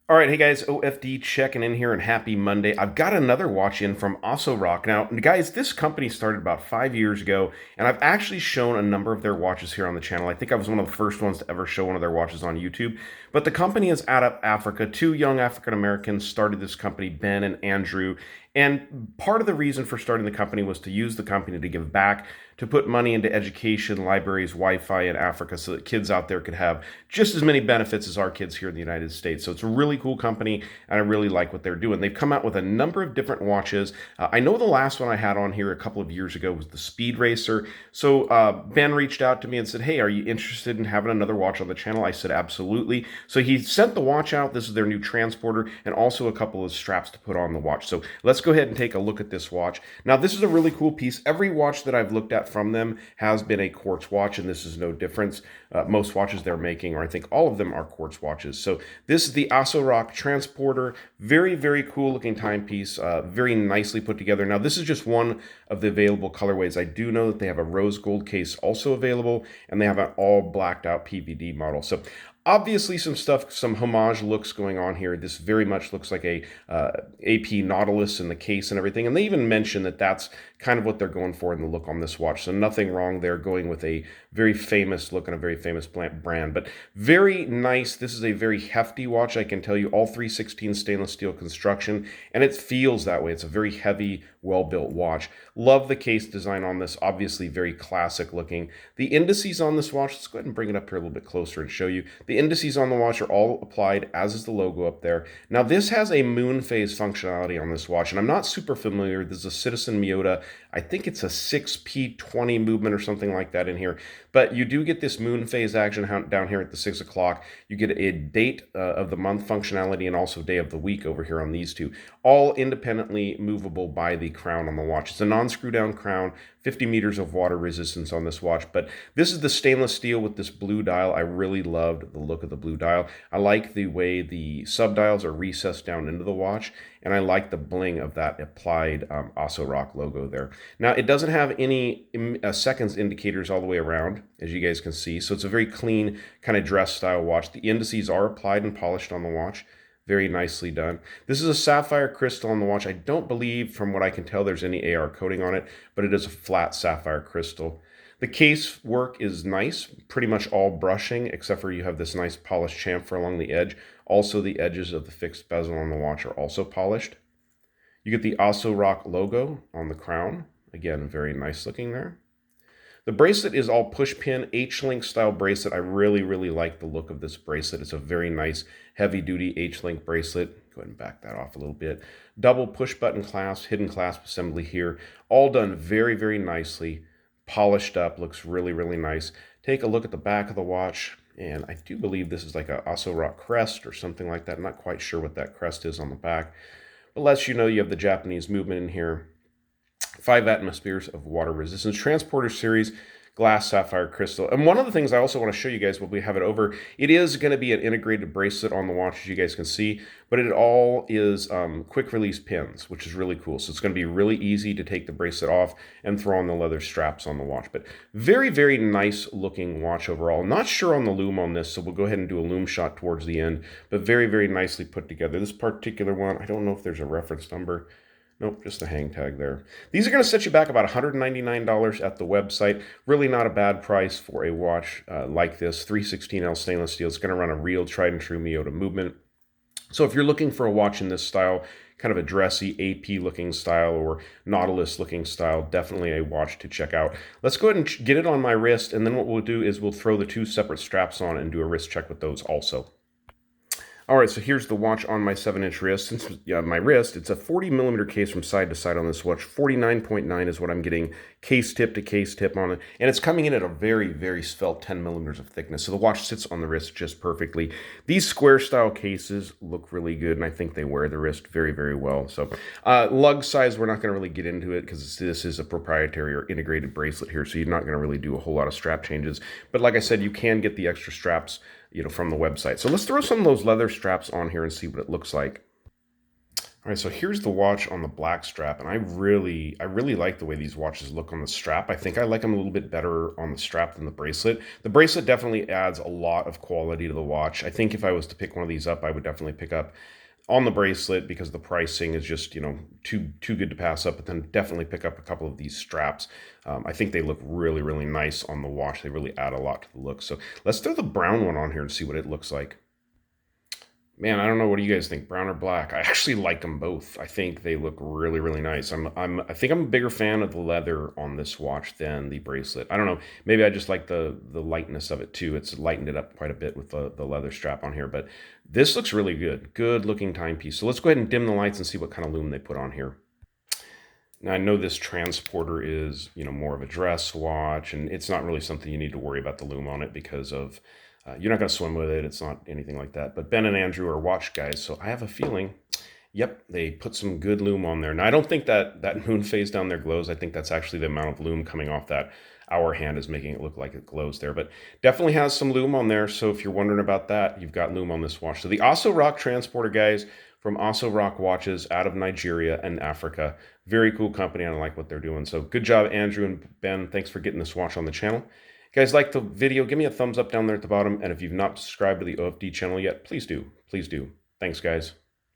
All right, hey guys, OFD checking in here and happy Monday. I've got another watch in from ASOROCK. Now, guys, this company started about 5 years ago, and I've actually shown a number of their watches here on the channel. I think I was one of the first ones to ever show one of their watches on YouTube. But the company is out of Africa. Two young African Americans started this company, Ben and Andrew. And part of the reason for starting the company was to use the company to give back, to put money into education, libraries, Wi-Fi in Africa so that kids out there could have just as many benefits as our kids here in the United States. So it's a really cool company, and I really like what they're doing. They've come out with a number of different watches. I know the last one I had on here a couple of years ago was the Speed Racer. So Ben reached out to me and said, hey, are you interested in having another watch on the channel? I said, absolutely. So he sent the watch out. This is their new transporter and also a couple of straps to put on the watch. So let's go ahead and take a look at this watch. Now, this is a really cool piece. Every watch that I've looked at from them has been a quartz watch, and this is no difference. Most watches they're making, or I think all of them, are quartz watches. So this is the ASOROCK Transporter. Very, very cool looking timepiece. Very nicely put together. Now, this is just one of the available colorways. I do know that they have a rose gold case also available, and they have an all blacked out PVD model. So obviously some homage looks going on here. This very much looks like a AP Nautilus in the case and everything. And they even mention that that's kind of what they're going for in the look on this watch. So nothing wrong there, going with a very famous look and a very famous brand. But very nice. This is a very hefty watch, I can tell you. All 316 stainless steel construction, and it feels that way. It's a very heavy, well-built watch. Love the case design on this. Obviously very classic looking. The indices on this watch, let's go ahead and bring it up here a little bit closer and show you. The indices on the watch are all applied, as is the logo up there. Now, this has a moon phase functionality on this watch, and I'm not super familiar. This is a Citizen Miyota. I think it's a 6P20 movement or something like that in here. But you do get this moon phase action down here at the 6 o'clock. You get a date of the month functionality and also day of the week over here on these two. All independently movable by the crown on the watch. It's a non-screw down crown, 50 meters of water resistance on this watch. But this is the stainless steel with this blue dial. I really loved the look of the blue dial. I like the way the subdials are recessed down into the watch, and I like the bling of that applied ASOROCK logo there. Now, it doesn't have any seconds indicators all the way around, as you guys can see, so it's a very clean kind of dress style watch. The indices are applied and polished on the watch. Very nicely done. This is a sapphire crystal on the watch. I don't believe, from what I can tell, there's any AR coating on it, but it is a flat sapphire crystal. The case work is nice, pretty much all brushing, except for you have this nice polished chamfer along the edge. Also, the edges of the fixed bezel on the watch are also polished. You get the ASOROCK logo on the crown. Again, very nice looking there. The bracelet is all push pin H-link style bracelet. I really, really like the look of this bracelet. It's a very nice heavy duty H-link bracelet. Go ahead and back that off a little bit. Double push button clasp, hidden clasp assembly here. All done very, very nicely. Polished up, looks really, really nice. Take a look at the back of the watch, and I do believe this is like a ASOROCK crest or something like that. I'm not quite sure what that crest is on the back, but lets you know you have the Japanese movement in here. 5 atmospheres of water resistance. Transporter series, glass sapphire crystal. And one of the things I also want to show you guys while we have it over, it is going to be an integrated bracelet on the watch, as you guys can see, but it all is quick release pins, which is really cool. So it's going to be really easy to take the bracelet off and throw on the leather straps on the watch. But very, very nice looking watch overall. Not sure on the lume on this, so we'll go ahead and do a lume shot towards the end, but very, very nicely put together. This particular one, I don't know if there's a reference number. Nope, just a hang tag there. These are going to set you back about $199 at the website. Really not a bad price for a watch like this. 316L stainless steel. It's going to run a real tried and true Miyota movement. So if you're looking for a watch in this style, kind of a dressy AP looking style or Nautilus looking style, definitely a watch to check out. Let's go ahead and get it on my wrist, and then what we'll do is we'll throw the two separate straps on and do a wrist check with those also. All right, so here's the watch on my 7-inch wrist. Since my wrist, it's a 40-millimeter case from side to side on this watch. 49.9 is what I'm getting case tip to case tip on it. And it's coming in at a very, very svelte 10 millimeters of thickness. So the watch sits on the wrist just perfectly. These square style cases look really good, and I think they wear the wrist very, very well. So lug size, we're not going to really get into it because this is a proprietary or integrated bracelet here. So you're not going to really do a whole lot of strap changes. But like I said, you can get the extra straps from the website. So let's throw some of those leather straps on here and see what it looks like. All right, so here's the watch on the black strap, and I really like the way these watches look on the strap. I think I like them a little bit better on the strap than the bracelet. The bracelet definitely adds a lot of quality to the watch. I think if I was to pick one of these up, I would definitely pick up on the bracelet because the pricing is just, too good to pass up, but then definitely pick up a couple of these straps. I think they look really, really nice on the watch. They really add a lot to the look. So let's throw the brown one on here and see what it looks like. Man, I don't know. What do you guys think, brown or black? I actually like them both. I think they look really, really nice. I think I'm a bigger fan of the leather on this watch than the bracelet. I don't know. Maybe I just like the lightness of it too. It's lightened it up quite a bit with the leather strap on here. But this looks really good. Good looking timepiece. So let's go ahead and dim the lights and see what kind of lume they put on here. Now, I know this transporter is, more of a dress watch, and it's not really something you need to worry about the lume on it because of you're not going to swim with it. It's not anything like that. But Ben and Andrew are watch guys, so I have a feeling, yep, they put some good lume on there. Now, I don't think that moon phase down there glows. I think that's actually the amount of lume coming off that hour hand is making it look like it glows there. But definitely has some lume on there, so if you're wondering about that, you've got lume on this watch. So the ASOROCK Transporter, guys, from ASOROCK Watches out of Nigeria and Africa. Very cool company, and I like what they're doing. So good job, Andrew and Ben. Thanks for getting this watch on the channel. If you guys like the video, give me a thumbs up down there at the bottom. And if you've not subscribed to the OFD channel yet, please do. Please do. Thanks, guys.